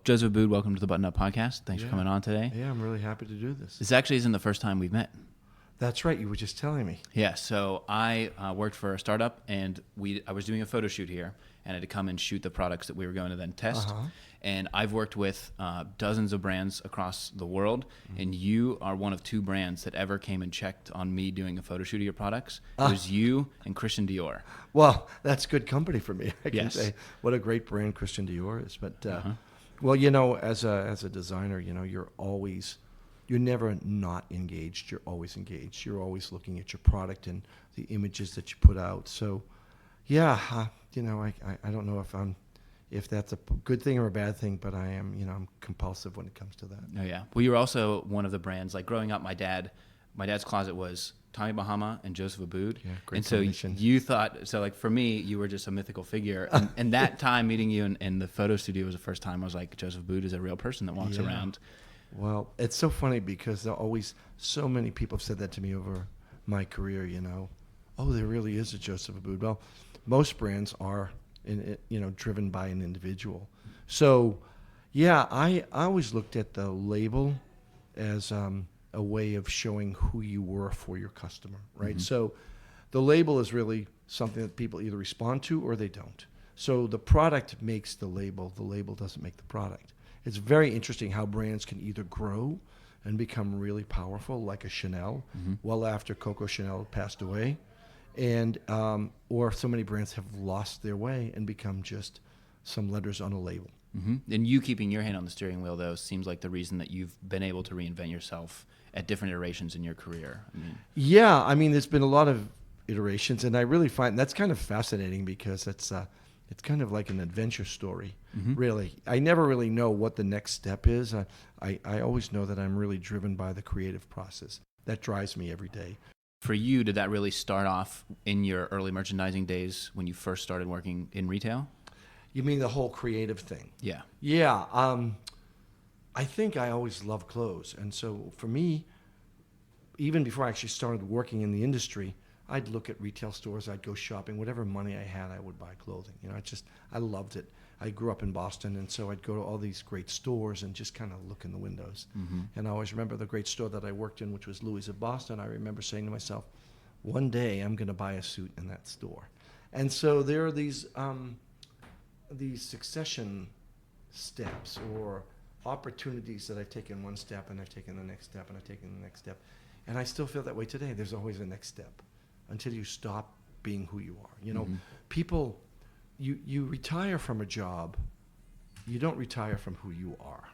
Joseph Abboud, welcome to the Button Up Podcast. Thanks for coming on today. Yeah, I'm really happy to do this. This actually isn't the first time we've met. That's right. You were just telling me. Yeah, so I worked for a startup, and I was doing a photo shoot here, and I had to come and shoot the products that we were going to then test. And I've worked with dozens of brands across the world, and you are one of two brands that ever came and checked on me doing a photo shoot of your products. It was you and Christian Dior. Well, that's good company for me. I can Yes. say what a great brand Christian Dior is. But well, you know, as a designer, you know, you're never not engaged. You're always engaged. You're always looking at your product and the images that you put out. So, yeah, you know, I don't know if that's a good thing or a bad thing, but I am, you know, I'm compulsive when it comes to that. Oh yeah. Well, you were also one of the brands. Like growing up, my dad's closet was Tommy Bahama and Joseph Abboud. Yeah, great and so combination. you thought, so like for me, you were just a mythical figure. And that time meeting you in the photo studio was the first time I was like, Joseph Abboud is a real person that walks around. Well, it's so funny because there are always so many people have said that to me over my career, you know. Oh, there really is a Joseph Abboud. Well, most brands are, driven by an individual. So, yeah, I always looked at the label as a way of showing who you were for your customer, right? Mm-hmm. So the label is really something that people either respond to or they don't. So the product makes the label doesn't make the product. It's very interesting how brands can either grow and become really powerful, like a Chanel, well after Coco Chanel passed away, and or so many brands have lost their way and become just some letters on a label. Mm-hmm. And you keeping your hand on the steering wheel, though, seems like the reason that you've been able to reinvent yourself at different iterations in your career. Yeah, I mean, there's been a lot of iterations, and I really find that's kind of fascinating because it's kind of like an adventure story, really. I never really know what the next step is. I always know that I'm really driven by the creative process. That drives me every day. For you, did that really start off in your early merchandising days when you first started working in retail? You mean the whole creative thing? Yeah. Yeah. I think I always loved clothes. And so for me, even before I actually started working in the industry, I'd look at retail stores, I'd go shopping, whatever money I had, I would buy clothing. You know, I loved it. I grew up in Boston, and so I'd go to all these great stores and just kind of look in the windows. And I always remember the great store that I worked in, which was Louis of Boston. I remember saying to myself, one day I'm going to buy a suit in that store. And so there are these succession steps or opportunities that I've taken one step, and I've taken the next step, and I've taken the next step. And I still feel that way today. There's always a next step until you stop being who you are. You know, people, you retire from a job, you don't retire from who you are.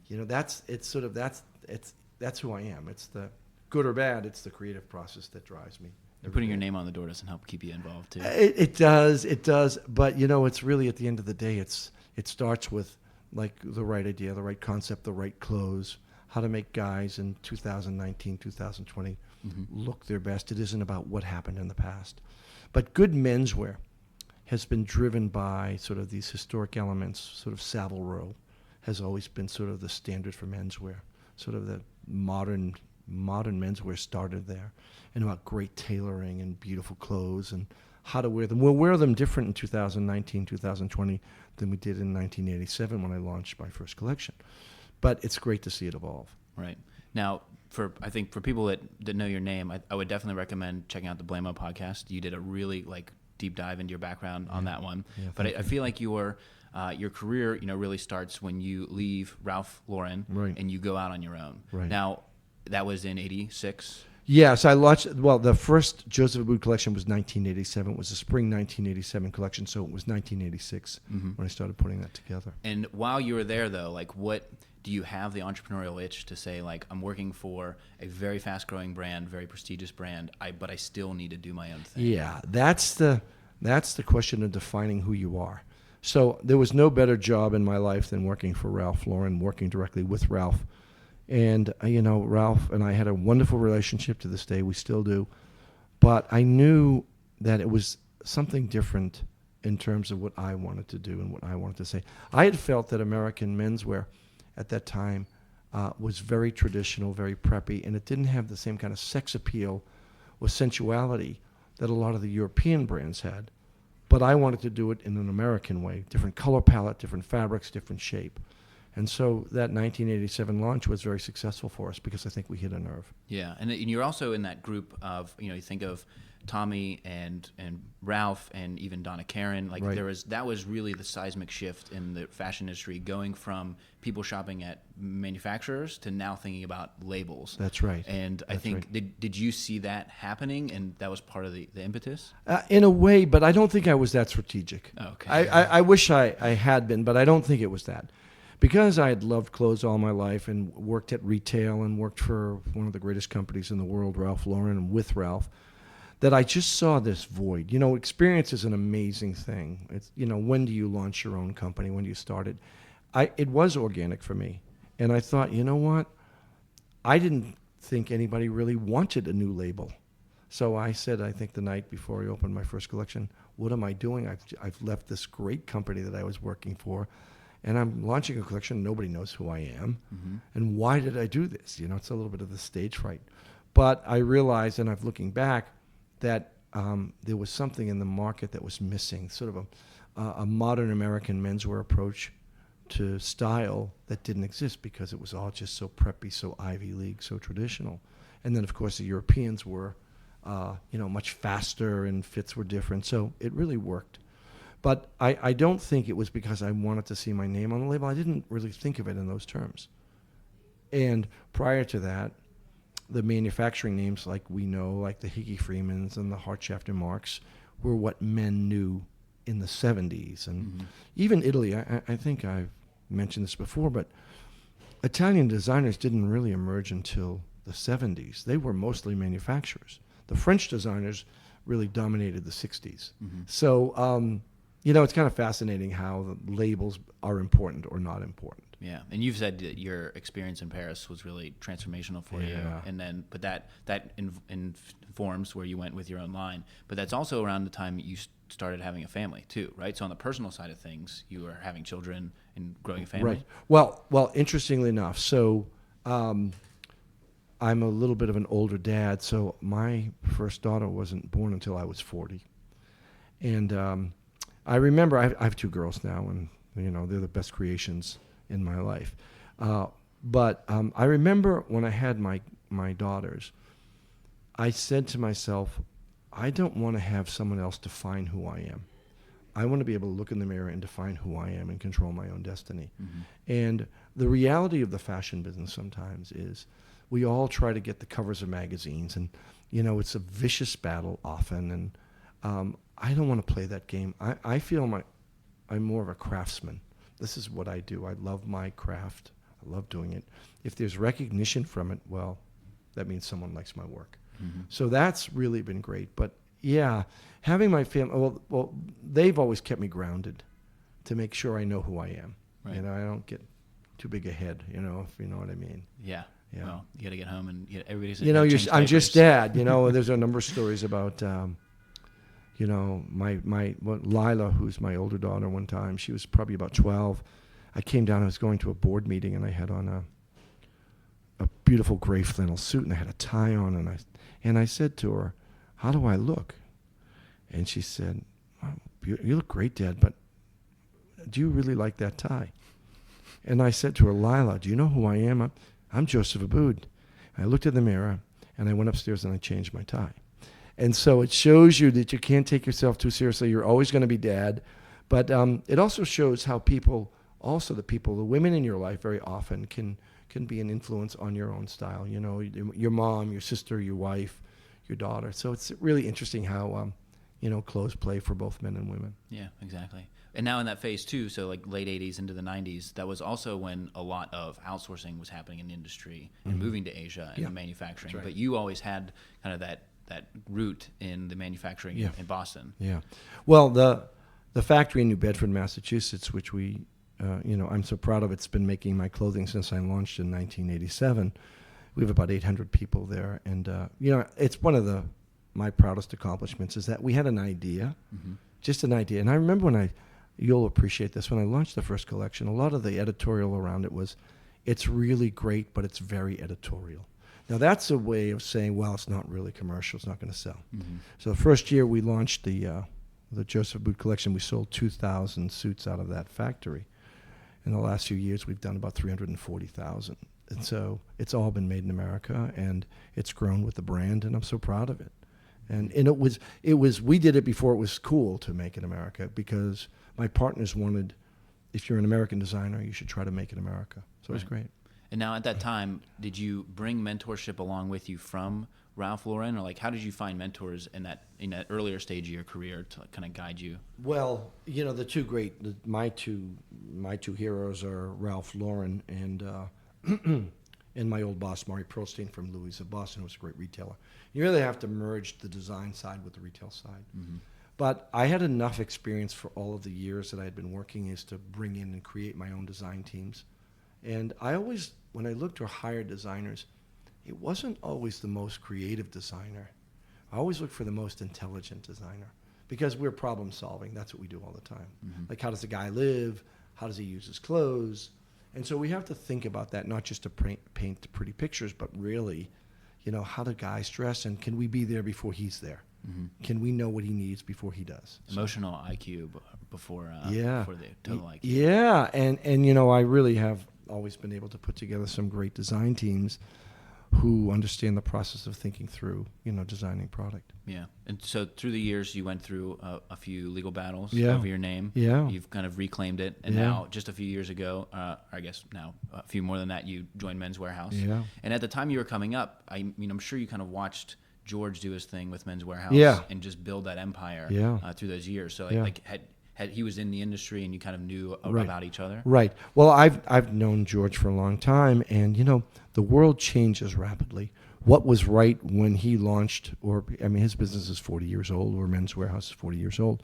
You know, that's who I am. It's the good or bad, it's the creative process that drives me. Putting your name on the door doesn't help keep you involved too. It does. But you know, it's really at the end of the day, it starts with like the right idea, the right concept, the right clothes, how to make guys in 2019, 2020 look their best. It isn't about what happened in the past. But good menswear has been driven by sort of these historic elements. Sort of Savile Row has always been sort of the standard for menswear. Sort of the modern menswear started there, and about great tailoring and beautiful clothes and how to wear them. We'll wear them different in 2019, 2020 than we did in 1987 when I launched my first collection. But it's great to see it evolve. Right. Now, I think for people that know your name, I would definitely recommend checking out the Blamo podcast. You did a really deep dive into your background on that one. Yeah, but I feel like your career, really starts when you leave Ralph Lauren and you go out on your own. Right. Now, that was in 86? Yes, I launched, the first Joseph Abboud collection was 1987. It was a spring 1987 collection, so it was 1986 when I started putting that together. And while you were there, though, what do you have the entrepreneurial itch to say, I'm working for a very fast-growing brand, very prestigious brand, but I still need to do my own thing? Yeah, that's the question of defining who you are. So there was no better job in my life than working for Ralph Lauren, working directly with Ralph. And, Ralph and I had a wonderful relationship to this day. We still do. But I knew that it was something different in terms of what I wanted to do and what I wanted to say. I had felt that American menswear at that time was very traditional, very preppy, and it didn't have the same kind of sex appeal or sensuality that a lot of the European brands had. But I wanted to do it in an American way, different color palette, different fabrics, different shape. And so that 1987 launch was very successful for us because I think we hit a nerve. Yeah, and you're also in that group of, you think of Tommy and Ralph and even Donna Karan. Like Right. that was really the seismic shift in the fashion industry, going from people shopping at manufacturers to now thinking about labels. That's right. And I That's think right. did you see that happening, and that was part of the impetus? In a way, but I don't think I was that strategic. Okay. I wish I had been, but I don't think it was that. Because I had loved clothes all my life and worked at retail and worked for one of the greatest companies in the world, Ralph Lauren, and with Ralph, that I just saw this void. Experience is an amazing thing. It's, when do you launch your own company? When do you start it? It was organic for me. And I thought, you know what? I didn't think anybody really wanted a new label. So I said, I think the night before I opened my first collection, what am I doing? I've left this great company that I was working for, and I'm launching a collection. Nobody knows who I am. Mm-hmm. And why did I do this? It's a little bit of the stage fright. But I realized, and I'm looking back, that there was something in the market that was missing, sort of a modern American menswear approach to style that didn't exist because it was all just so preppy, so Ivy League, so traditional. And then, of course, the Europeans were, much faster and fits were different. So it really worked. But I don't think it was because I wanted to see my name on the label. I didn't really think of it in those terms. And prior to that, the manufacturing names like the Hickey Freemans and the Hartschaft and Marks were what men knew in the 70s. And even Italy, I think I've mentioned this before, but Italian designers didn't really emerge until the 70s. They were mostly manufacturers. The French designers really dominated the 60s. Mm-hmm. So, it's kind of fascinating how the labels are important or not important. Yeah, and you've said that your experience in Paris was really transformational for you, and then but that informs where you went with your own line. But that's also around the time you started having a family too, right? So on the personal side of things, you were having children and growing a family. Right. Well, interestingly enough, so I'm a little bit of an older dad, so my first daughter wasn't born until I was 40, and I remember I have two girls now, and they're the best creations in my life. But I remember when I had my daughters, I said to myself, I don't want to have someone else define who I am. I want to be able to look in the mirror and define who I am and control my own destiny. Mm-hmm. And the reality of the fashion business sometimes is we all try to get the covers of magazines, and it's a vicious battle often, and I don't want to play that game. I feel I'm more of a craftsman. This is what I do. I love my craft. I love doing it. If there's recognition from it, well, that means someone likes my work. Mm-hmm. So that's really been great. But yeah, having my family, well, they've always kept me grounded to make sure I know who I am. Right. I don't get too big a head, if you know what I mean. Yeah. Well, you got to get home and everybody's. I'm just dad. There's a number of stories about. Lila, who's my older daughter, one time, she was probably about 12. I came down, I was going to a board meeting, and I had on a beautiful gray flannel suit, and I had a tie on, and I said to her, how do I look? And she said, oh, you look great, Dad, but do you really like that tie? And I said to her, Lila, do you know who I am? I'm Joseph Abboud. I looked in the mirror, and I went upstairs, and I changed my tie. And so it shows you that you can't take yourself too seriously. You're always going to be dad. But it also shows how the women in your life very often can be an influence on your own style. Your mom, your sister, your wife, your daughter. So it's really interesting how, clothes play for both men and women. Yeah, exactly. And now in that phase too, so like late 80s into the 90s, that was also when a lot of outsourcing was happening in the industry and moving to Asia and manufacturing. Right. But you always had kind of that root in the manufacturing in Boston. Yeah. Well, the factory in New Bedford, Massachusetts, which we, I'm so proud of, it's been making my clothing since I launched in 1987. We have about 800 people there. And, it's one of my proudest accomplishments is that we had an idea, just an idea. And I remember you'll appreciate this, when I launched the first collection, a lot of the editorial around it was, it's really great, but it's very editorial. Now, that's a way of saying, well, it's not really commercial. It's not going to sell. Mm-hmm. So the first year we launched the Joseph Abboud collection, we sold 2,000 suits out of that factory. in the last few years, we've done about 340,000. And so it's all been made in America, and it's grown with the brand, and I'm so proud of it. And it was we did it before it was cool to make in America, because my partners wanted, if you're an American designer, you should try to make it in America. So it was great. And now at that time, did you bring mentorship along with you from Ralph Lauren, or like how did you find mentors in that earlier stage of your career to kind of guide you? Well, you know, my two heroes are Ralph Lauren and and my old boss, Maury Pearlstein from Louis of Boston, who was a great retailer. You really have to merge the design side with the retail side. Mm-hmm. But I had enough experience for all of the years that I had been working is to bring in and create my own design teams. And I always, when I looked to hire designers, it wasn't always the most creative designer. I always looked for the most intelligent designer, because we're problem solving. That's what we do all the time. Mm-hmm. Like, how does the guy live? How does he use his clothes? And so we have to think about that, not just to paint pretty pictures, but really, you know, how do guys dress, and can we be there before he's there? Mm-hmm. Can we know what he needs before he does? Emotional IQ before the total IQ. Yeah, and you know, I really have always been able to put together some great design teams who understand the process of thinking through, you know, designing product. Yeah. And so through the years, you went through a few legal battles Yeah. over your name. Yeah. You've kind of reclaimed it. And Yeah. now, just a few years ago, I guess now a few more than that, you joined Menswear House. Yeah. And at the time you were coming up, I mean, I'm sure you kind of watched George do his thing with Menswear House Yeah. and just build that empire Yeah. Through those years. So Yeah. like had he was in the industry and you kind of knew Right. about each other? Right. Well, I've known George for a long time, and you know, the world changes rapidly. What was right when he launched, his business is 40 years old, or Menswear House is 40 years old.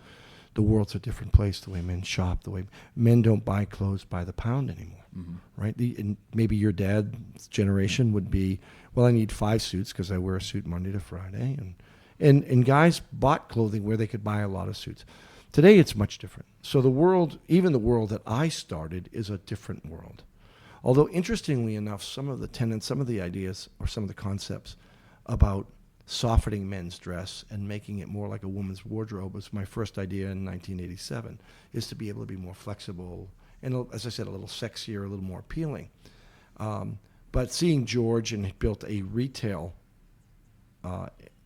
The world's a different place. The way men shop, the way men don't buy clothes by the pound anymore, mm-hmm. right? And maybe your dad's generation would be, well, I need 5 suits because I wear a suit Monday to Friday, and guys bought clothing where they could buy a lot of suits. Today, it's much different. So the world, even the world that I started, is a different world. Although, interestingly enough, some of the tenets, some of the ideas, or some of the concepts about softening men's dress and making it more like a woman's wardrobe was my first idea in 1987, is to be able to be more flexible and, as I said, a little sexier, a little more appealing. But seeing George and he built a retail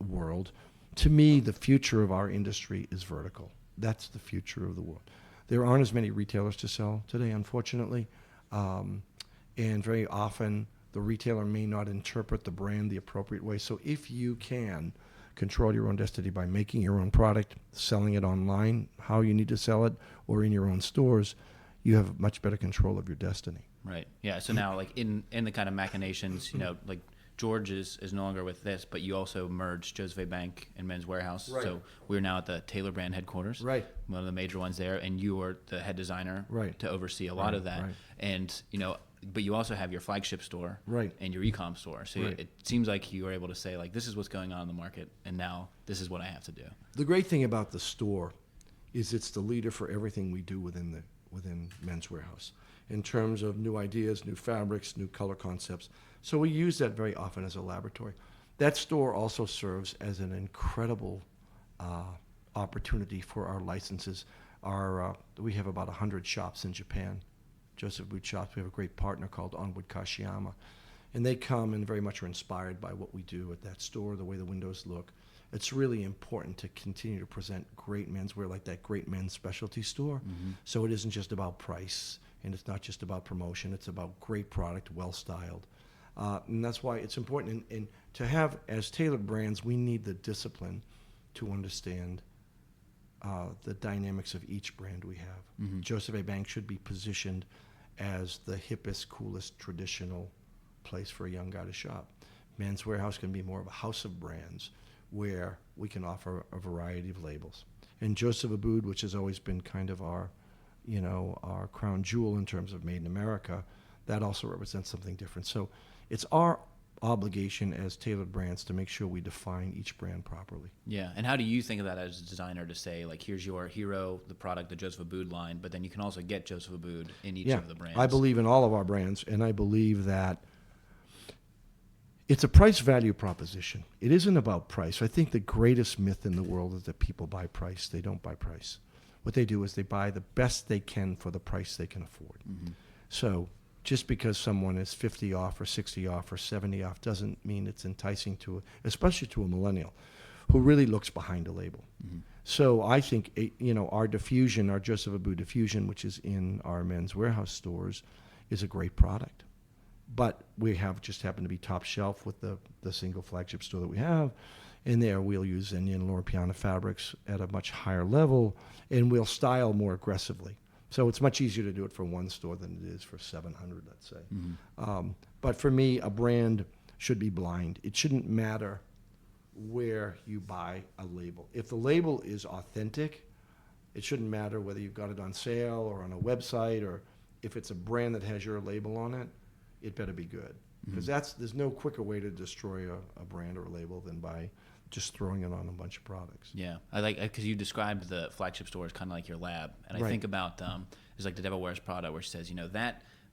world, to me, the future of our industry is vertical. That's the future of the world. There aren't as many retailers to sell today, unfortunately. And very often, the retailer may not interpret the brand the appropriate way. So if you can control your own destiny by making your own product, selling it online, how you need to sell it, or in your own stores, you have much better control of your destiny. Right. Yeah. So now, like in the kind of machinations, you know, like George is no longer with this, but you also merged Joseph Abboud and Menswear House. Right. So we're now at the Taylor brand headquarters. Right. One of the major ones there, and you are the head designer. Right. To oversee a lot of that. Right. And you know, but you also have your flagship store. Right. And your e-com store. So Right. it seems like you were able to say, like, this is what's going on in the market, and now this is what I have to do. The great thing about the store is it's the leader for everything we do within Menswear House, in terms of new ideas, new fabrics, new color concepts. So we use that very often as a laboratory. That store also serves as an incredible opportunity for our licenses. We have about 100 shops in Japan, Joseph Abboud shops. We have a great partner called Onward Kashiyama. And they come and very much are inspired by what we do at that store, the way the windows look. It's really important to continue to present great menswear like that great men's specialty store. Mm-hmm. So it isn't just about price, and it's not just about promotion. It's about great product, well-styled. And that's why it's important. And to have, as Taylor brands, we need the discipline to understand the dynamics of each brand we have. Mm-hmm. Joseph Abboud should be positioned as the hippest, coolest, traditional place for a young guy to shop. Menswear House can be more of a house of brands where we can offer a variety of labels. And Joseph Abboud, which has always been kind of our crown jewel in terms of made in America, that also represents something different. So it's our obligation as tailored brands to make sure we define each brand properly. Yeah, and how do you think of that as a designer to say, like, here's your hero, the product, the Joseph Abboud line, but then you can also get Joseph Abboud in each of the brands? I believe in all of our brands, and I believe that it's a price-value proposition. It isn't about price. I think the greatest myth in the world is that people buy price. They don't buy price. What they do is they buy the best they can for the price they can afford. Mm-hmm. So just because someone is 50 off or 60 off or 70 off doesn't mean it's enticing to, especially to a millennial who really looks behind a label. Mm-hmm. So I think, our diffusion, our Joseph Abboud diffusion, which is in our Men's Warehouse stores, is a great product. But we just happen to be top shelf with the single flagship store that we have. And there we'll use Xenia and Loro Piana fabrics at a much higher level, and we'll style more aggressively. So it's much easier to do it for one store than it is for 700, let's say. Mm-hmm. But for me, a brand should be blind. It shouldn't matter where you buy a label. If the label is authentic, it shouldn't matter whether you've got it on sale or on a website, or if it's a brand that has your label on it, it better be good. Because there's no quicker way to destroy a brand or a label than by just throwing it on a bunch of products. Yeah, I like, because you described the flagship store as kind of like your lab, and I Right. think about there's like the Devil Wears Prada, where she says,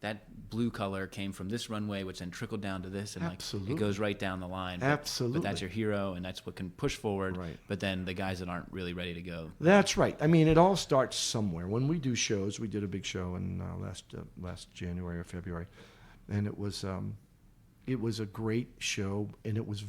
that blue color came from this runway, which then trickled down to this, and Absolutely. like it goes right down the line. Absolutely. But that's your hero, and that's what can push forward. Right. But then the guys that aren't really ready to go. That's right. I mean, it all starts somewhere. When we do shows, we did a big show in last January or February, and it was a great show, and it was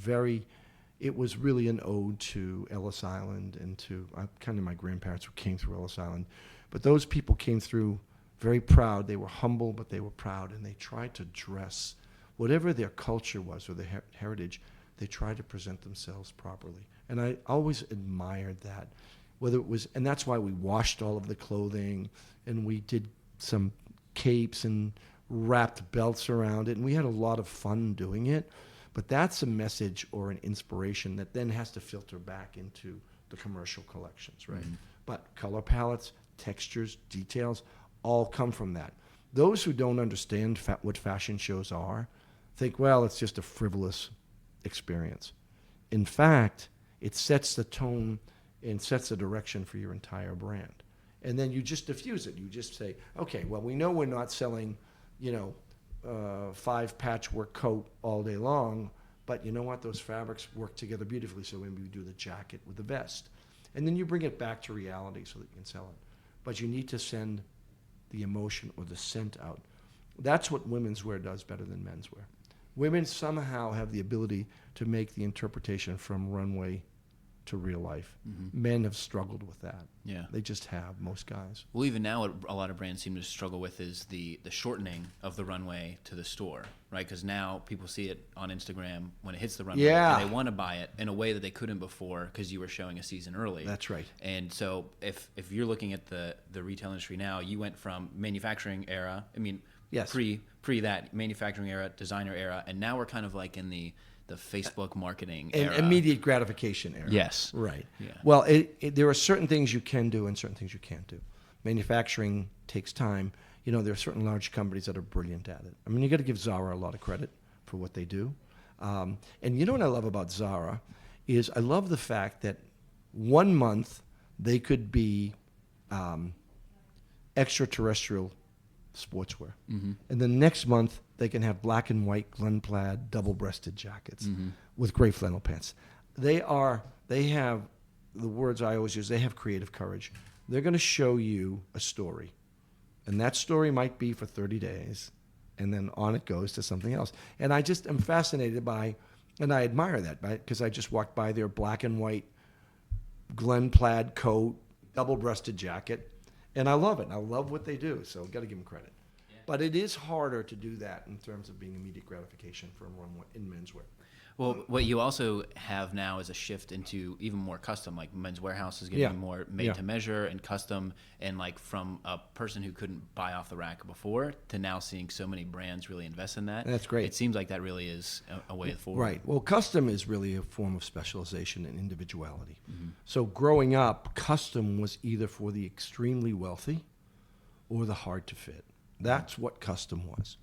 really an ode to Ellis Island and to kind of my grandparents who came through Ellis Island. But those people came through very proud. They were humble, but they were proud, and they tried to dress whatever their culture was or their heritage. They tried to present themselves properly, and I always admired that. And that's why we washed all of the clothing, and we did some capes and wrapped belts around it, and we had a lot of fun doing it. But that's a message or an inspiration that then has to filter back into the commercial collections, right? Mm-hmm. But color palettes, textures, details, all come from that. Those who don't understand what fashion shows are think, well, it's just a frivolous experience. In fact, it sets the tone and sets the direction for your entire brand. And then you just diffuse it. You just say, okay, well, we know we're not selling, 5 patchwork coat all day long, but you know what? Those fabrics work together beautifully, so maybe we do the jacket with the vest. And then you bring it back to reality so that you can sell it. But you need to send the emotion or the scent out. That's what women's wear does better than menswear. Women somehow have the ability to make the interpretation from runway to real life. Mm-hmm. Men have struggled with that. Yeah. They just have, most guys. Well, even now, what a lot of brands seem to struggle with is the shortening of the runway to the store, right? Because now people see it on Instagram when it hits the runway, Yeah. and they want to buy it in a way that they couldn't before because you were showing a season early. That's right. And so if you're looking at the retail industry now, you went from manufacturing era, Yes. pre that manufacturing era, designer era, and now we're kind of like in the Facebook marketing And era. immediate gratification era. Yes. Right. Yeah. Well, there are certain things you can do and certain things you can't do. Manufacturing takes time. There are certain large companies that are brilliant at it. You got to give Zara a lot of credit for what they do. And what I love about Zara is I love the fact that 1 month they could be extraterrestrial sportswear. Mm-hmm. And the next month they can have black and white Glen plaid double-breasted jackets Mm-hmm. with gray flannel pants. They have the words I always use, they have creative courage. They're going to show you a story. And that story might be for 30 days, and then on it goes to something else. And I just am fascinated by, and I admire that, because I just walked by their black and white Glen plaid coat, double-breasted jacket, and I love it. I love what they do, so got to give them credit. Yeah. But it is harder to do that in terms of being immediate gratification for in menswear. Well, what you also have now is a shift into even more custom. Like Men's Warehouse is getting Yeah. more made to measure and custom, and like from a person who couldn't buy off the rack before to now seeing so many brands really invest in that. That's great. It seems like that really is a way forward. Right. Well, custom is really a form of specialization and individuality. Mm-hmm. So growing up, custom was either for the extremely wealthy or the hard to fit. That's what custom was.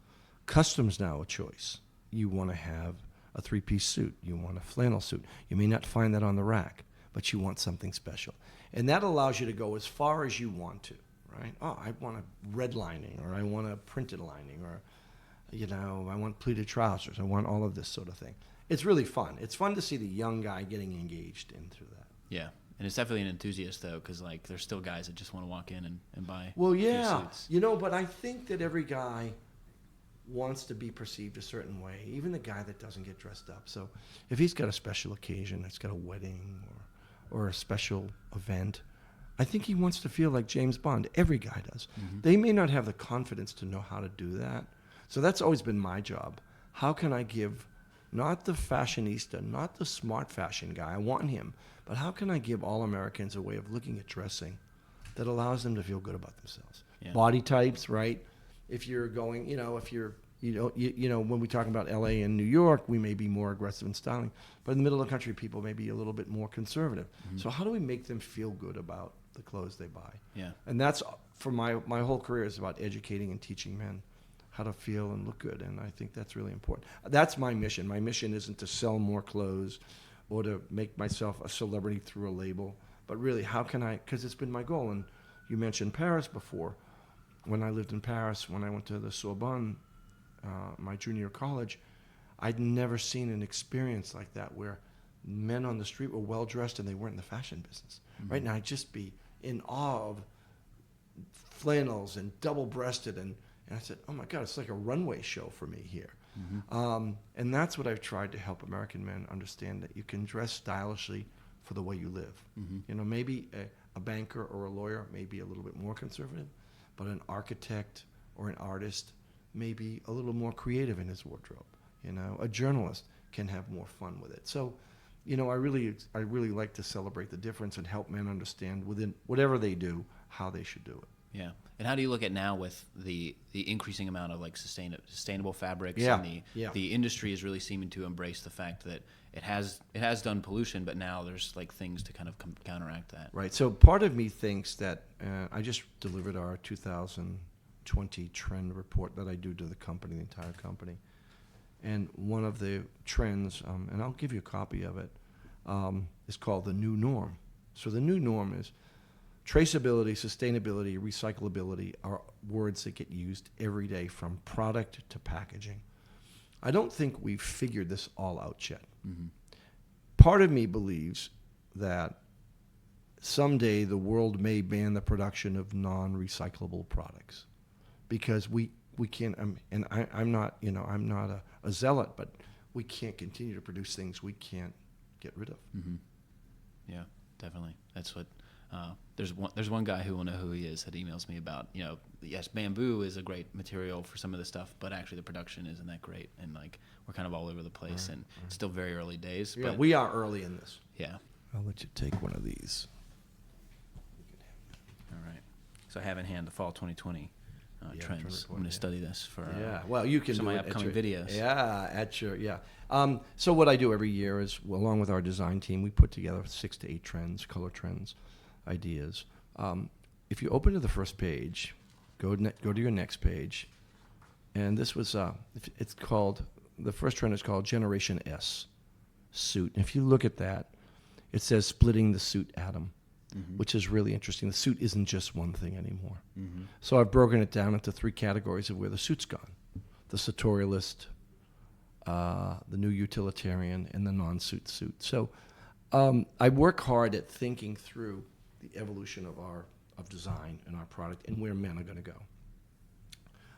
Custom's now a choice. You want to have a 3-piece suit. You want a flannel suit. You may not find that on the rack, but you want something special. And that allows you to go as far as you want to, right? Oh, I want a red lining, or I want a printed lining, or, I want pleated trousers. I want all of this sort of thing. It's really fun. It's fun to see the young guy getting engaged into that. Yeah. And it's definitely an enthusiast, though, because like there's still guys that just want to walk in and buy Well, a few yeah, suits. but I think that every guy wants to be perceived a certain way, even the guy that doesn't get dressed up. So if he's got a special occasion, it's got a wedding or a special event, I think he wants to feel like James Bond. Every guy does. Mm-hmm. They may not have the confidence to know how to do that. So that's always been my job. How can I give not the fashionista, not the smart fashion guy, I want him, but how can I give all Americans a way of looking at dressing that allows them to feel good about themselves? Yeah. Body types, right? If you're going, when we talk about LA and New York, we may be more aggressive in styling, but in the middle of the country, people may be a little bit more conservative. Mm-hmm. So how do we make them feel good about the clothes they buy? Yeah. And that's, for my whole career is about educating and teaching men how to feel and look good, and I think that's really important. That's my mission. My mission isn't to sell more clothes or to make myself a celebrity through a label, but really, how can I, because it's been my goal, and you mentioned Paris before. When I lived in Paris, when I went to the Sorbonne, my junior year of college, I'd never seen an experience like that where men on the street were well-dressed and they weren't in the fashion business. Mm-hmm. Right now, I'd just be in awe of flannels and double-breasted, and I said, oh my God, it's like a runway show for me here. Mm-hmm. And that's what I've tried to help American men understand, that you can dress stylishly for the way you live. Mm-hmm. Maybe a banker or a lawyer may be a little bit more conservative, but an architect or an artist may be a little more creative in his wardrobe. A journalist can have more fun with it. So, I really like to celebrate the difference and help men understand within whatever they do how they should do it. Yeah. And how do you look at now with the increasing amount of like sustainable fabrics? Yeah. And the industry is really seeming to embrace the fact that it has done pollution, but now there's like things to kind of counteract that. Right. So part of me thinks that I just delivered our 2020 trend report that I do to the company, the entire company. And one of the trends, and I'll give you a copy of it, is called the new norm. So the new norm is traceability, sustainability, recyclability are words that get used every day from product to packaging. I don't think we've figured this all out yet. Mm-hmm. Part of me believes that someday the world may ban the production of non-recyclable products because we can't, and I'm not a zealot, but we can't continue to produce things we can't get rid of. Mm-hmm. Yeah, definitely. That's what. There's one guy who will know who he is that emails me about, yes, bamboo is a great material for some of the stuff, but actually the production isn't that great, and like we're kind of all over the place, and it's still very early days. Yeah, but we are early in this. Yeah. I'll let you take one of these. All right. So I have in hand the fall 2020 trends. I'm going to study this for well, you can some do of my it upcoming videos. So what I do every year is, along with our design team, we put together 6 to 8 trends, color trends, ideas. If you open to the first page, go to your next page, and this was it's called, the first trend is called Generation S suit. And if you look at that, it says splitting the suit atom, mm-hmm. which is really interesting. The suit isn't just one thing anymore. Mm-hmm. So I've broken it down into 3 categories of where the suit's gone: the sartorialist, the new utilitarian, and the non-suit suit. So I work hard at thinking through the evolution of design and our product and where men are going to go.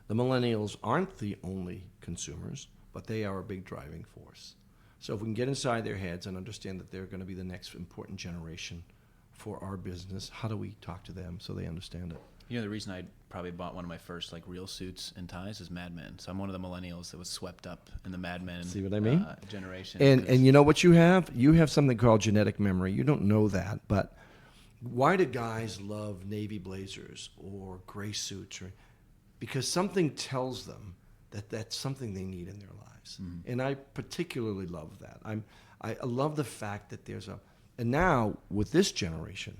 The millennials aren't the only consumers, but they are a big driving force. So if we can get inside their heads and understand that they're going to be the next important generation for our business, how do we talk to them so they understand it? The reason I probably bought one of my first like real suits and ties is Mad Men. So I'm one of the millennials that was swept up in the Mad Men See what I mean? Generation. And you know what you have? You have something called genetic memory. You don't know that, but why do guys love navy blazers or gray suits? Because something tells them that that's something they need in their lives. Mm-hmm. And I particularly love that. I love the fact that and now with this generation,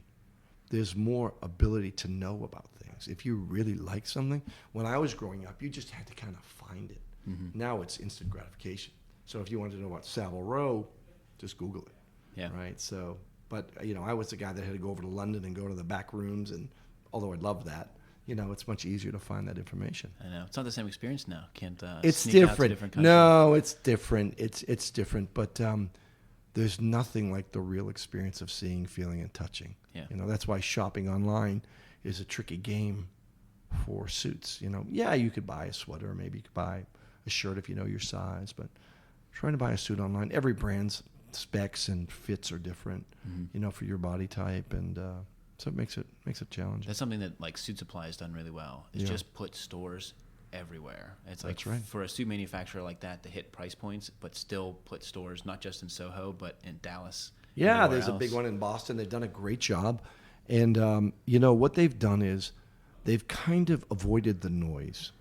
there's more ability to know about things. If you really like something, when I was growing up, you just had to kind of find it. Mm-hmm. Now it's instant gratification. So if you wanted to know about Savile Row, just Google it. Yeah. Right. So, but I was the guy that had to go over to London and go to the back rooms, and although I love that, it's much easier to find that information. I know it's not the same experience now. Can't it's sneak different. Out to different countries. No, it's different. It's different. But there's nothing like the real experience of seeing, feeling, and touching. Yeah. That's why shopping online is a tricky game for suits. Yeah, you could buy a sweater, maybe you could buy a shirt if you know your size, but trying to buy a suit online, every brand's specs and fits are different, for your body type, and so it makes it challenging. That's something that like Suitsupply has done really well. Is just put stores everywhere. It's like That's right. For a suit manufacturer like that to hit price points, but still put stores not just in Soho but in Dallas. Yeah, there's a big one in Boston. They've done a great job, and what they've done is they've kind of avoided the noise.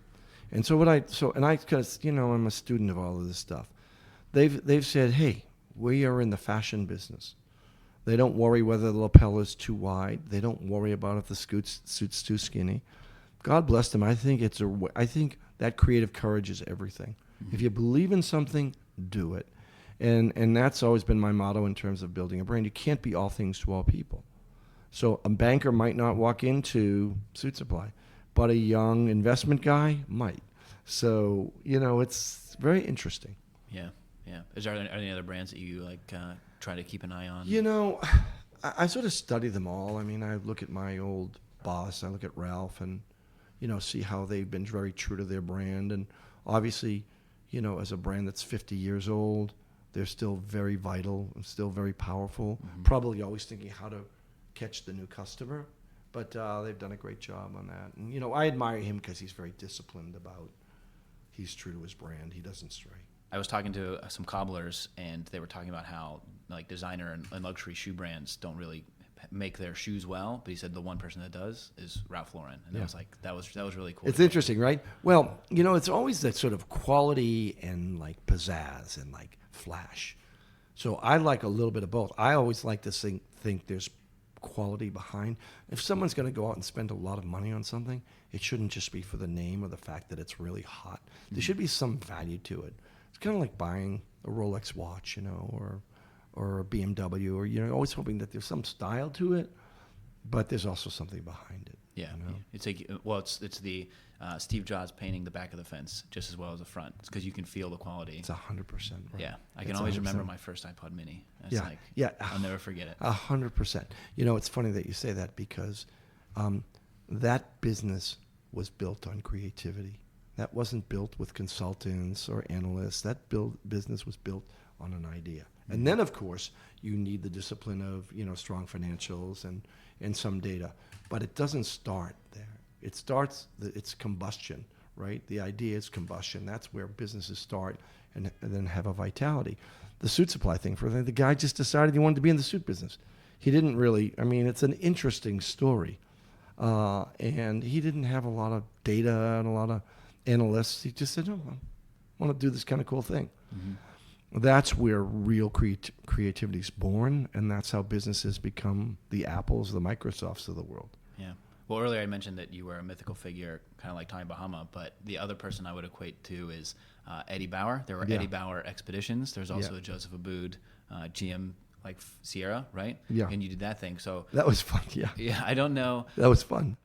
And because I'm a student of all of this stuff, they've said, hey, we are in the fashion business. They don't worry whether the lapel is too wide. They don't worry about if the suit's too skinny. God bless them. I think that creative courage is everything. If you believe in something, do it. And that's always been my motto in terms of building a brand. You can't be all things to all people. So a banker might not walk into Suitsupply, but a young investment guy might. So, it's very interesting. Yeah. Are there any other brands that you try to keep an eye on? I sort of study them all. I mean, I look at my old boss. I look at Ralph and, see how they've been very true to their brand. And obviously, as a brand that's 50 years old, they're still very vital and still very powerful. Probably always thinking how to catch the new customer. But they've done a great job on that. And, I admire him because he's very disciplined he's true to his brand. He doesn't stray. I was talking to some cobblers, and they were talking about how like designer and luxury shoe brands don't really make their shoes well, but he said the one person that does is Ralph Lauren, and I was like, that was really cool. It's interesting, right? Well, it's always that sort of quality and like pizzazz and like flash. So I like a little bit of both. I always like to think there's quality behind. If someone's going to go out and spend a lot of money on something, it shouldn't just be for the name or the fact that it's really hot. There should be some value to it. It's kind of like buying a Rolex watch, or a BMW, or always hoping that there's some style to it, but there's also something behind it. Yeah, it's like it's the Steve Jobs painting the back of the fence just as well as the front. It's because you can feel the quality. It's 100% right. Yeah, I can always remember my first iPod Mini. I'll never forget it. 100%. It's funny that you say that because that business was built on creativity. That wasn't built with consultants or analysts. That business was built on an idea. And then, of course, you need the discipline of, strong financials and some data. But it doesn't start there. It starts, it's combustion, right? The idea is combustion. That's where businesses start and then have a vitality. The Suitsupply thing, the guy just decided he wanted to be in the suit business. He didn't really, it's an interesting story. And he didn't have a lot of data and a lot of analysts. He just said, I want to do this kind of cool thing. That's where real creativity is born, and that's how businesses become the Apples, the Microsofts of the world. Yeah. Well, earlier I mentioned that you were a mythical figure, kind of like Tommy Bahama, but the other person I would equate to is Eddie Bauer. There were Eddie Bauer expeditions. There's also a Joseph Abboud GM, like Sierra, right? Yeah. And you did that thing. So that was fun. Yeah. Yeah. I don't know. That was fun.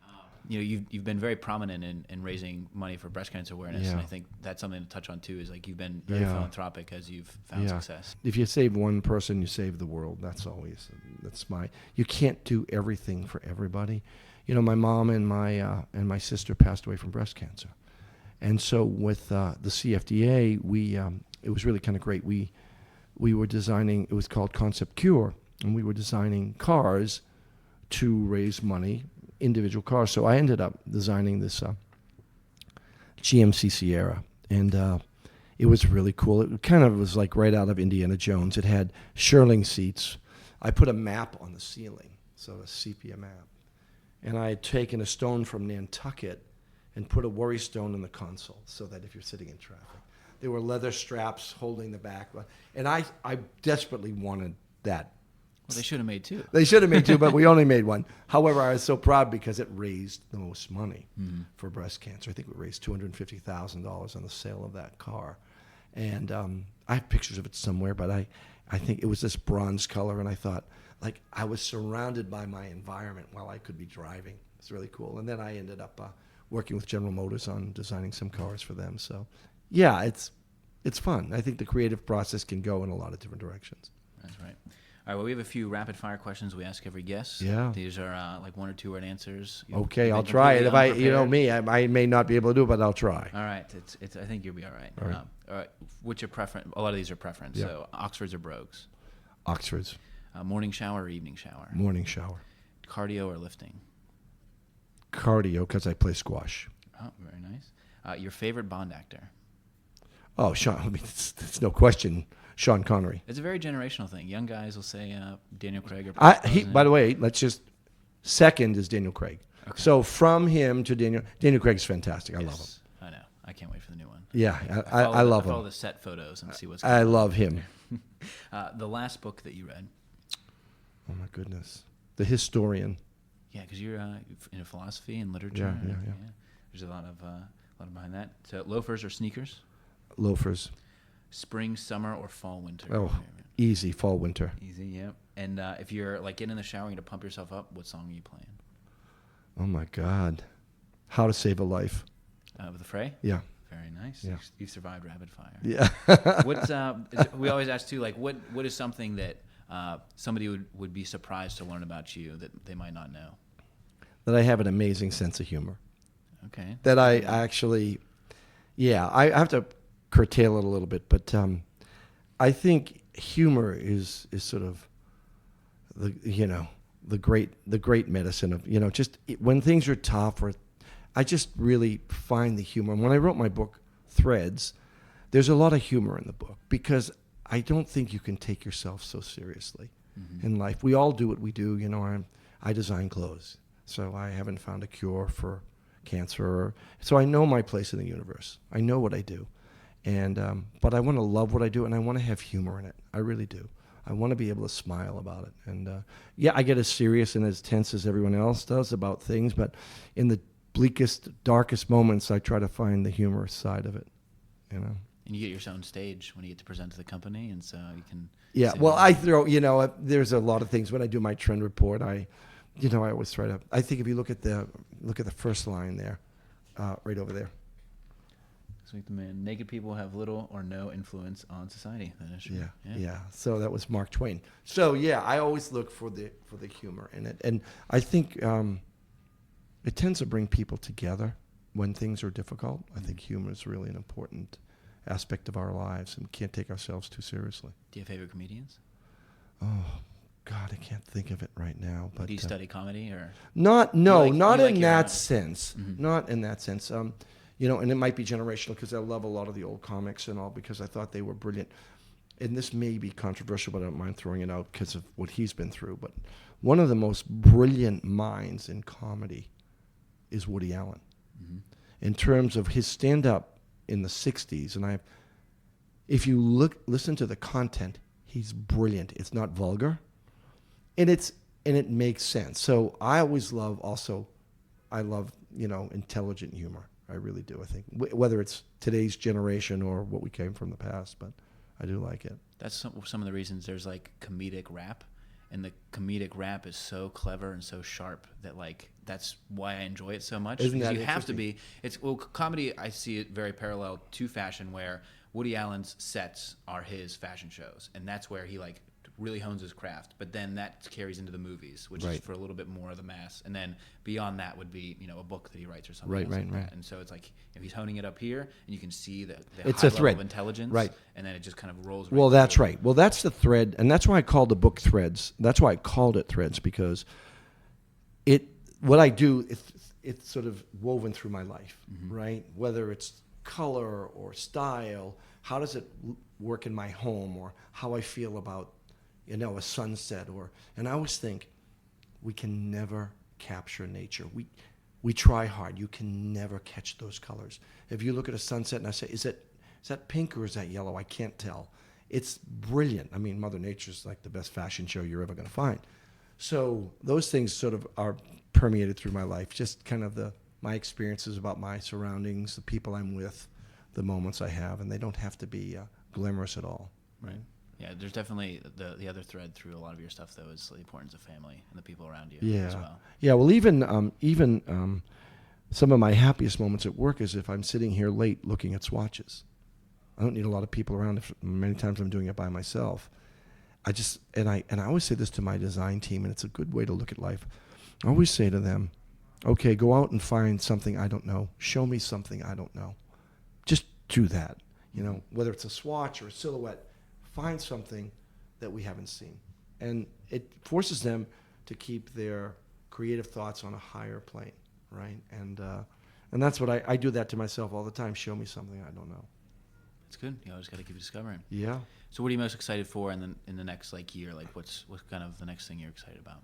You've been very prominent in raising money for breast cancer awareness, and I think that's something to touch on too. Is like you've been very philanthropic as you've found success. If you save one person, you save the world. You can't do everything for everybody. My mom and my sister passed away from breast cancer, and so with the CFDA, it was really kind of great. We were designing. It was called Concept Cure, and we were designing cars to raise money. Individual cars. So I ended up designing this GMC Sierra, and it was really cool. It kind of was like right out of Indiana Jones. It had shirling seats. I put a map on the ceiling, so a sepia map, and I had taken a stone from Nantucket and put a worry stone in the console, so that if you're sitting in traffic, there were leather straps holding the back, and I desperately wanted that. Well, they should have made two. They should have made two, but we only made one. However, I was so proud because it raised the most money for breast cancer. I think we raised $250,000 on the sale of that car. And I have pictures of it somewhere, but I think it was this bronze color, and I thought, like, I was surrounded by my environment while I could be driving. It's really cool. And then I ended up working with General Motors on designing some cars for them. So, yeah, it's fun. I think the creative process can go in a lot of different directions. That's right. All right, well, we have a few rapid-fire questions we ask every guest. Yeah. These are like 1 or 2 word answers. Okay, I'll try it. If I may not be able to do it, but I'll try. All right, I think you'll be all right. All right. All right. What's your preference? A lot of these are preference. Yeah. So Oxfords or Brogues? Oxfords. Morning shower or evening shower? Morning shower. Cardio or lifting? Cardio, because I play squash. Oh, very nice. Your favorite Bond actor? Oh, Sean. I mean, it's no question. Sean Connery. It's a very generational thing. Young guys will say Daniel Craig or. By the way, second is Daniel Craig. Okay. So from him to Daniel Craig's fantastic. I love him. I know. I can't wait for the new one. Yeah, I love him. I follow the set photos and see what's going on. I love him. The last book that you read? Oh, my goodness. The Historian. Yeah, because you're into philosophy and literature. Yeah. There's a lot behind that. So loafers or sneakers? Loafers. Spring, summer, or fall, winter? Oh, easy. Fall, winter. Easy, yep. And if you're like getting in the shower and to pump yourself up, what song are you playing? Oh, my God. How to Save a Life. With the Fray? Yeah. Very nice. Yeah. You've survived rapid fire. Yeah. What's we always ask too, like what is something that somebody would be surprised to learn about you that they might not know? That I have an amazing sense of humor. Okay. That I actually, I have to curtail it a little bit, but I think humor is sort of the great medicine of just when things are tough, or I just really find the humor. And when I wrote my book Threads, there's a lot of humor in the book because I don't think you can take yourself so seriously in life. We all do what we do. I design clothes, so I haven't found a cure for cancer, so I know my place in the universe. I know what I do. And but I want to love what I do, and I want to have humor in it. I really do. I want to be able to smile about it. And I get as serious and as tense as everyone else does about things, but in the bleakest, darkest moments, I try to find the humorous side of it. And you get your own stage when you get to present to the company, and so you can. Yeah, well, I throw. There's a lot of things when I do my trend report. I always try to. I think if you look at the first line there, right over there. Sweet the man. Naked people have little or no influence on society. That is true. Yeah. So that was Mark Twain. So I always look for the humor in it, and I think it tends to bring people together when things are difficult. I think humor is really an important aspect of our lives, and we can't take ourselves too seriously. Do you have favorite comedians? Oh God, I can't think of it right now. But do you study comedy or? Not in that sense. Not in that sense. And it might be generational because I love a lot of the old comics and all because I thought they were brilliant. And this may be controversial, but I don't mind throwing it out because of what he's been through. But one of the most brilliant minds in comedy is Woody Allen. In terms of his stand-up in the 60s, and if you listen to the content, he's brilliant. It's not vulgar, and it makes sense. So I always love intelligent humor. I really do. I think whether it's today's generation or what we came from the past, but I do like it. That's some of the reasons there's like comedic rap, and the comedic rap is so clever and so sharp that that's why I enjoy it so much. Isn't that you have to interesting? be. Comedy. I see it very parallel to fashion, where Woody Allen's sets are his fashion shows, and that's where he really hones his craft. But then that carries into the movies, which is for a little bit more of the mass. And then beyond that would be a book that he writes or something else like that. And so it's he's honing it up here, and you can see the it's high a thread. level of intelligence, and then it just kind of rolls. Well, that's right. Well, that's the thread, and that's why I called the book Threads. That's why I called it Threads, because what I do, it's sort of woven through my life, right? Whether it's color or style, how does it work in my home, or how I feel about a sunset, and I always think we can never capture nature. We try hard. You can never catch those colors. If you look at a sunset and I say, is that pink or is that yellow? I can't tell. It's brilliant. I mean, Mother Nature's like the best fashion show you're ever going to find. So those things sort of are permeated through my life. Just kind of my experiences about my surroundings, the people I'm with, the moments I have, and they don't have to be glamorous at all. Right. Yeah, there's definitely the other thread through a lot of your stuff, though, is the importance of family and the people around you as well. Yeah, well, even some of my happiest moments at work is if I'm sitting here late looking at swatches. I don't need a lot of people around. Many times I'm doing it by myself. I always say this to my design team, and it's a good way to look at life. I always say to them, okay, go out and find something I don't know. Show me something I don't know. Just do that. You know, whether it's a swatch or a silhouette, find something that we haven't seen. And it forces them to keep their creative thoughts on a higher plane, right? And that's what I do that to myself all the time. Show me something I don't know. It's good. You always got to keep discovering. Yeah. So what are you most excited for in the next like year? Like what's kind of the next thing you're excited about?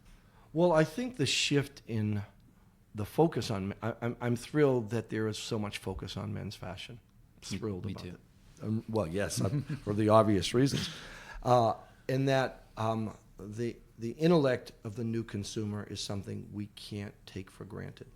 Well, I think the shift in the focus on, I'm thrilled that there is so much focus on men's fashion. Thrilled me about too. it. Well, yes, for the obvious reasons. And that the intellect of the new consumer is something we can't take for granted.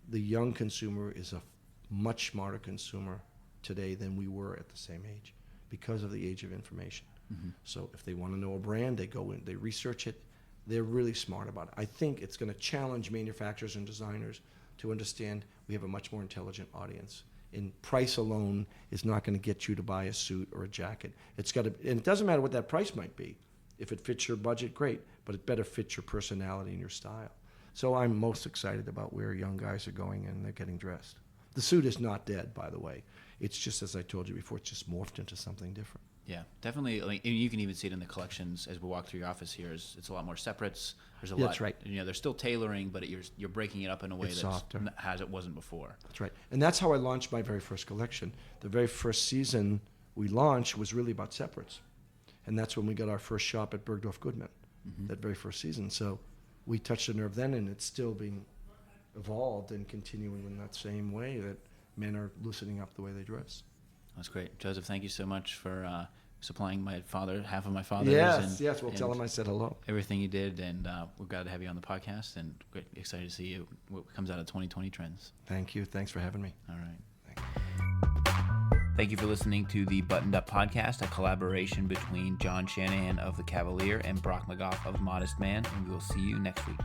The young consumer is a much smarter consumer today than we were at the same age because of the age of information. Mm-hmm. So if they want to know a brand, they go in, they research it. They're really smart about it. I think it's going to challenge manufacturers and designers to understand we have a much more intelligent audience. And price alone is not going to get you to buy a suit or a jacket. It's got to, and it doesn't matter what that price might be. If it fits your budget, great, but it better fit your personality and your style. So I'm most excited about where young guys are going and they're getting dressed. The suit is not dead, by the way. It's just, as I told you before, it's just morphed into something different. Yeah, definitely. Like, and you can even see it in the collections as we walk through your office here. It's a lot more separates. There's a lot. That's right. You know, they're still tailoring, but you're breaking it up in a way It's that's softer. as it wasn't before. That's right. And that's how I launched my very first collection. The very first season we launched was really about separates. And that's when we got our first shop at Bergdorf Goodman, that very first season. So we touched a nerve then, and it's still being evolved and continuing in that same way that men are loosening up the way they dress. That's great. Joseph, thank you so much for supplying my father, half of my father's. Yes, we'll tell him I said hello. Everything you did, and we're glad to have you on the podcast, and great, excited to see what comes out of 2020 trends. Thank you. Thanks for having me. All right. Thank you for listening to the Buttoned Up Podcast, a collaboration between John Shanahan of The Cavalier and Brock McGough of Modest Man, and we will see you next week.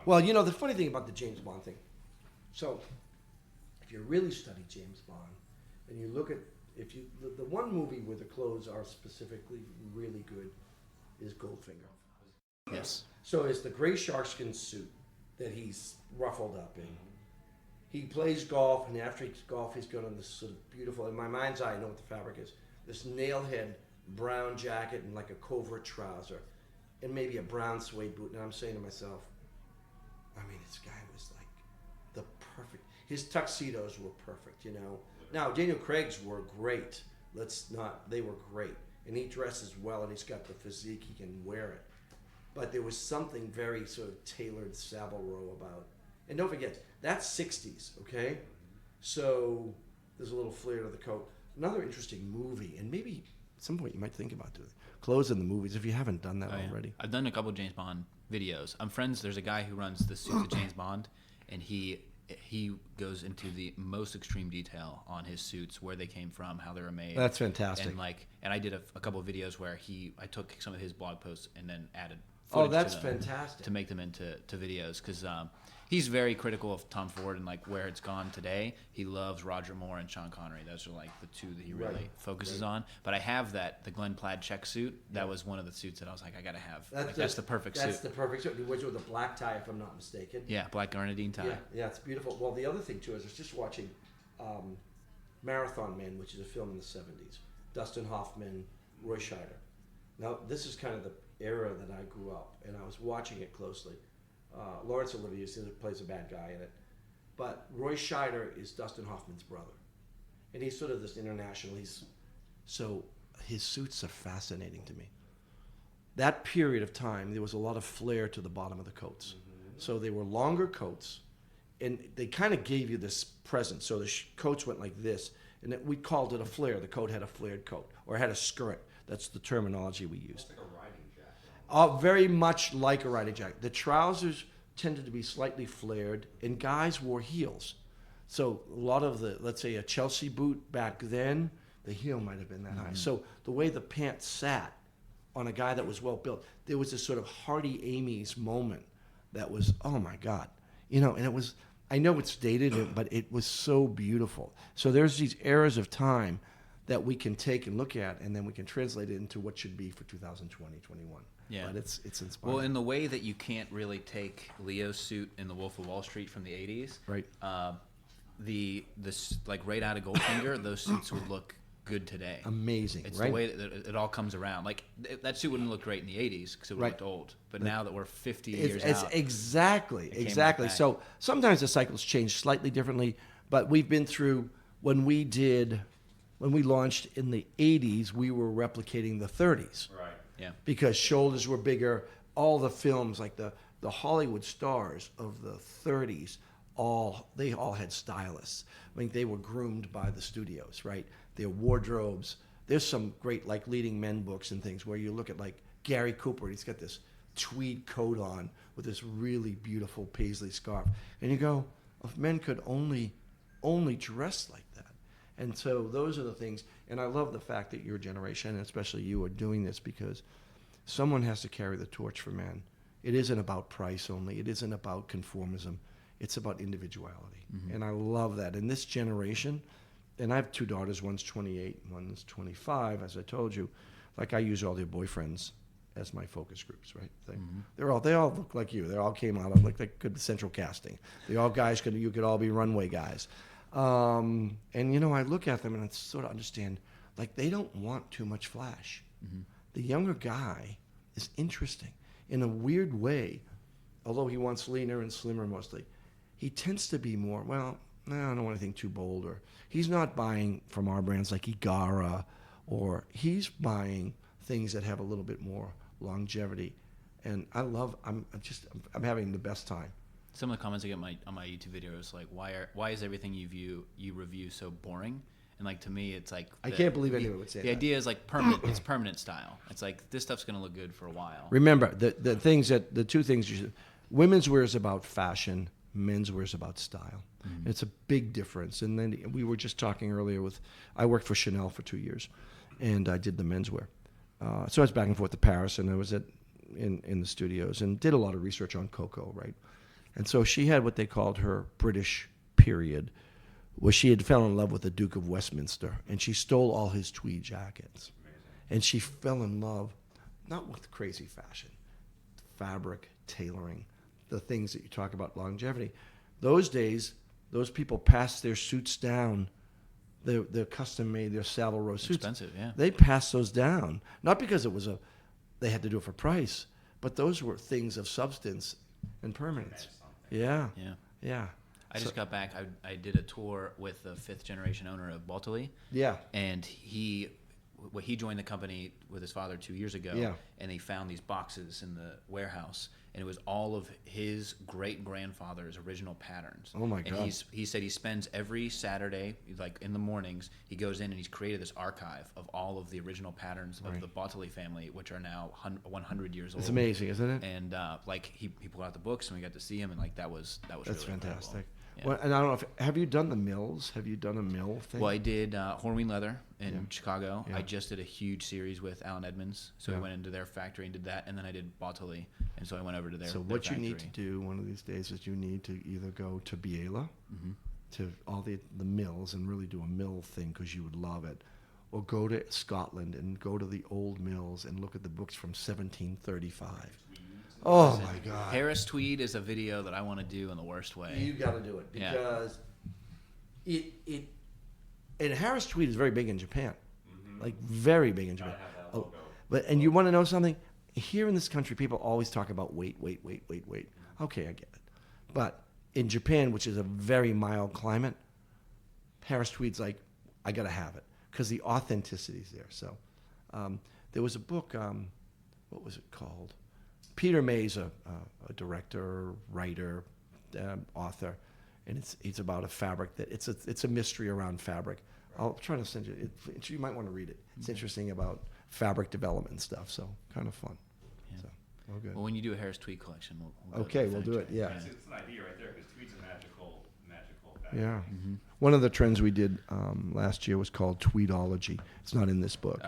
Well, you know, the funny thing about the James Bond thing, so if you really study James Bond and you look at, the one movie where the clothes are specifically really good is Goldfinger. Yes. So it's the gray sharkskin suit that he's ruffled up in. He plays golf, and after golf, he's got on this sort of beautiful, in my mind's eye, I know what the fabric is, this nail-head brown jacket and like a covert trouser, and maybe a brown suede boot. And I'm saying to myself, I mean, this guy was like the perfect, his tuxedos were perfect, you know. Now, Daniel Craig's were great. They were great. And he dresses well, and he's got the physique, he can wear it. But there was something very sort of tailored Savile Row about. And don't forget, that's 60s, okay? So there's a little flair to the coat. Another interesting movie, and maybe at some point you might think about doing clothes in the movies if you haven't done that already. I've done a couple of James Bond videos. I'm friends. There's a guy who runs the suits of James Bond, and he goes into the most extreme detail on his suits, where they came from, how they were made. That's fantastic. And I did a couple of videos where I took some of his blog posts and then added Oh, footage that's to them fantastic. to make them into videos, because he's very critical of Tom Ford and like where it's gone today. He loves Roger Moore and Sean Connery. Those are like the two that he really focuses on. But I have the Glenn Plaid check suit. That was one of the suits that I was like, I gotta have. That's the perfect suit. That's the perfect suit. Which with a black tie, if I'm not mistaken. Yeah, black grenadine tie. Yeah, it's beautiful. Well, the other thing too is I was just watching Marathon Man, which is a film in the 70s. Dustin Hoffman, Roy Scheider. Now, this is kind of the era that I grew up, and I was watching it closely. Laurence Olivier plays a bad guy in it. But Roy Scheider is Dustin Hoffman's brother. And he's sort of this international, so his suits are fascinating to me. That period of time, there was a lot of flair to the bottom of the coats. Mm-hmm. So they were longer coats, and they kind of gave you this presence. So the coats went like this, and we called it a flare. The coat had a flared coat, or had a skirt. That's the terminology we used. Like a riding jacket. Very much like a riding jacket. The trousers tended to be slightly flared, and guys wore heels. So a lot of let's say a Chelsea boot back then, the heel might have been that high. So the way the pants sat on a guy that was well built, there was this sort of Hardy Amy's moment that was, oh my God. You know, and it was, I know it's dated, but it was so beautiful. So there's these eras of time that we can take and look at, and then we can translate it into what should be for 2020, 21. Yeah. But it's inspiring. Well, in the way that you can't really take Leo's suit in The Wolf of Wall Street from the 80s, Right. This like right out of Goldfinger, those suits would look good today. Amazing, It's right? the way that it all comes around. Like that suit wouldn't look great in the 80s because it would Right. look old. But now that we're 50 It's years out, exactly. came right back. So sometimes the cycles change slightly differently, but we've been through when we launched in the 80s, we were replicating the 30s. Right. yeah, Because shoulders were bigger. All the films, like the Hollywood stars of the 30s, they all had stylists. I mean, they were groomed by the studios, right? Their wardrobes. There's some great like leading men books and things where you look at like Gary Cooper. He's got this tweed coat on with this really beautiful paisley scarf, and you go, if men could only dress like that. And so those are the things. And I love the fact that your generation, and especially you, are doing this because someone has to carry the torch for men. It isn't about price only. It isn't about conformism. It's about individuality. Mm-hmm. And I love that. In this generation, and I have two daughters, one's 28, one's 25, as I told you. Like I use all their boyfriends as my focus groups, right? They all look like you. They all came out of like good central casting. They all guys you could all be runway guys. And I look at them and I sort of understand, like they don't want too much flash. Mm-hmm. The younger guy is interesting in a weird way, although he wants leaner and slimmer mostly. He tends to be more, I don't want anything too bold, or he's not buying from our brands like Igara, or he's buying things that have a little bit more longevity. And I'm having the best time. some of the comments I get on my YouTube videos like, why is everything you review so boring? And like to me, it's like I can't believe anyone would say the that. idea is like permanent. It's permanent style. It's like this stuff's gonna look good for a while. Remember, the two things you should, women's wear is about fashion, men's wear is about style. Mm-hmm. It's a big difference. And then we were just talking earlier I worked for Chanel for 2 years, and I did the menswear. So I was back and forth to Paris, and I was in the studios and did a lot of research on Coco, right? And so she had what they called her British period, where she had fell in love with the Duke of Westminster, and she stole all his tweed jackets. And she fell in love, not with crazy fashion, fabric, tailoring, the things that you talk about, longevity. Those days, those people passed their suits down, their custom-made, their Savile Row suits. Expensive, yeah. They passed those down, not because they had to do it for price, but those were things of substance and permanence. Yeah. I just got back. I did a tour with the 5th generation owner of Baltily. Yeah. And he joined the company with his father 2 years ago. Yeah. And he found these boxes in the warehouse, and it was all of his great grandfather's original patterns. Oh my God. And he said he spends every Saturday, like in the mornings, he goes in and he's created this archive of all of the original patterns of the Baltily family, which are now 100 years old. It's amazing, isn't it? And like he pulled out the books and we got to see him, and like that was That's really fantastic. incredible. Yeah. Well, and I don't know have you done the mills? Have you done a mill thing? Well, I did Horween Leather in Chicago. Yeah. I just did a huge series with Alan Edmonds, so I went into their factory and did that, and then I did Baltily, and so I went over to their. So their what you need to factory. do one of these days is you need to either go to Biela, Mm-hmm. to all the mills and really do a mill thing because you would love it, or go to Scotland and go to the old mills and look at the books from 1735. Oh my God! Harris Tweed is a video that I want to do in the worst way. You got to do it Yeah. because and Harris Tweed is very big in Japan, like very big in Japan. And you want to know something? Here in this country, people always talk about weight. Okay, I get it. But in Japan, which is a very mild climate, Harris Tweed's like, I got to have it because the authenticity is there. So there was a book, what was it called? Peter May's a director, writer, author, and it's about a fabric that it's a mystery around fabric. I'll try to send you. You might want to read it. It's interesting about fabric development and stuff. So kind of fun. Yeah. So, oh, good. Well, when you do a Harris Tweed collection, we'll go Okay, to the we'll do it. factory. Yeah. It's an idea right there because tweed's a magical fabric. Yeah. Mm-hmm. One of the trends we did last year was called Tweedology. It's not in this book,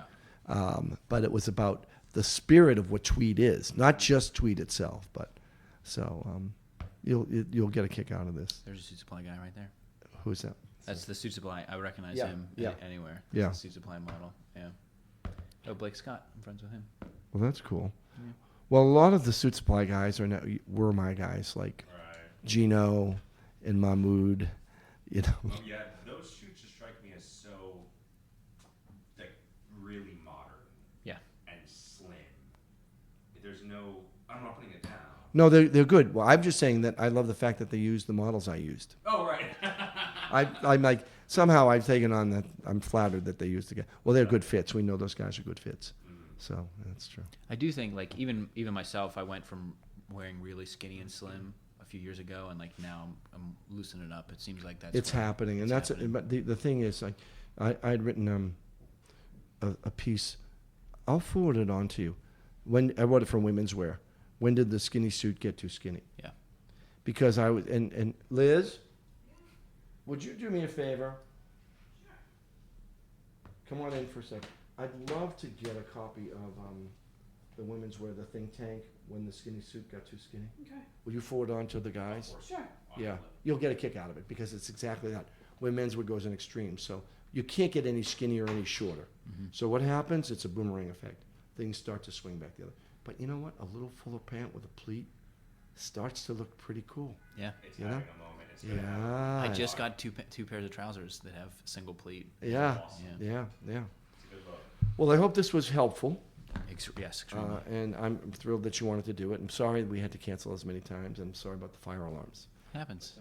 but it was about the spirit of what tweed is, not just tweed itself. But so you'll get a kick out of this. There's a Suitsupply guy right there. Who's that? That's the Suitsupply. I recognize Yeah, him yeah. anywhere. Yeah. That's the Suitsupply model. Yeah. Oh, Blake Scott. I'm friends with him. Well, that's cool. Yeah. Well, a lot of the Suit Supply guys were my guys, like Right. Gino and Mahmood. You know. Oh yeah, those shoots just strike me as so like really modern. Yeah. And slim. There's no. I'm not putting it down. No, they're good. Well, I'm just saying that I love the fact that they used the models I used. Oh right. I'm like somehow I've taken on that. I'm flattered that they used the guy. Well, they're good fits. We know those guys are good fits. So that's true. I do think like even myself, I went from wearing really skinny and slim a few years ago, and like now I'm loosening it up. It seems like that's It's happening, and that's. happening. But the thing is, like, I'd written a piece. I'll forward it on to you. When I wrote it from Women's Wear. When did the skinny suit get too skinny? Yeah. Because I was and Liz, would you do me a favor? Come on in for a second. I'd love to get a copy of the Women's Wear, the think tank, when the skinny suit got too skinny. Okay, Will you forward on to the guys? sure. Yeah, you'll get a kick out of it because it's exactly that. Where menswear goes in extremes, so you can't get any skinnier or any shorter. So what happens? It's a boomerang effect. Things start to swing back the other. But you know what? A little fuller pant with a pleat starts to look pretty cool. Yeah. It's You having know? a moment. It's gonna happen. Yeah. I just got two pairs of trousers that have single pleat. Yeah, Awesome. Yeah. yeah. It's a good look. Well, I hope this was helpful, Yes, extremely. and I'm thrilled that you wanted to do it. I'm sorry we had to cancel as many times. I'm sorry about the fire alarms. Happens.